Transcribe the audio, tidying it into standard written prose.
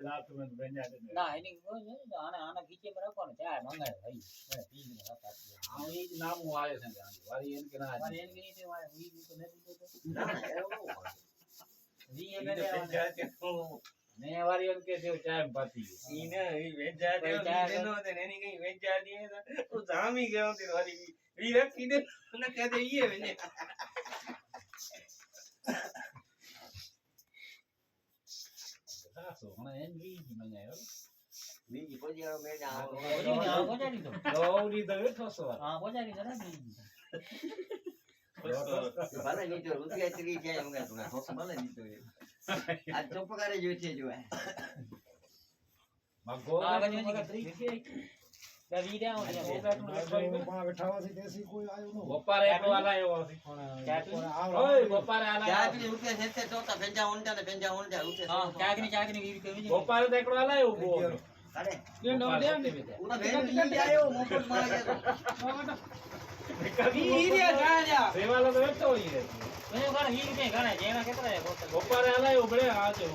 રાત में बेंजा दे ના એની કોઈ નહીં આના ખીચે માં રાખવાનો ચાય મંગાય ભાઈ મને પી ને રાખા આ ઈ નામ આવે છે વારી એન કે ના મારે એન કે છે વાય ઈ તો નથી તો ના એવું વી એ કરે ને વારી એન કે છે ચાય પાતી ઈ ને ઈ વેચા દે નો દે એની કઈ વેચા દે તો જામી ગયો તે વારી વી રાખી દે અને કહે દે ઈ વેને સાસો મને એન વી મંગાયો બીજી પોજીનો મેડા પહોંચાડી દો દોડી દે થસો હા પહોંચાડી દો ને ભલે નીચો રૂપિયા ત્રી જાય મંગા તું હોસ ભલે નીચો આ ચોપકારે જોઈ છે જો મગો આ બાજુ ની કતરી કે વીડિયો બપારે એકલો આલાયો ઓય બપારે આલાયો ચાકરી રૂપિયા સેતે ચોતા ભેંજા ઓંડા ને ભેંજા ઓંડા રૂપિયા હા ચાકની વીર કેવી બપારે તો એકલો આલાયો ઉભો અરે નો દે ઉના ભેંજ ઈ આયો મોફત માં વી રે ગાયા સેવાલો તો વેચતો હોય મને ઘણા વી રૂપિયા ઘણા જેના કેટલા બપારે આલાયો બળે આ છે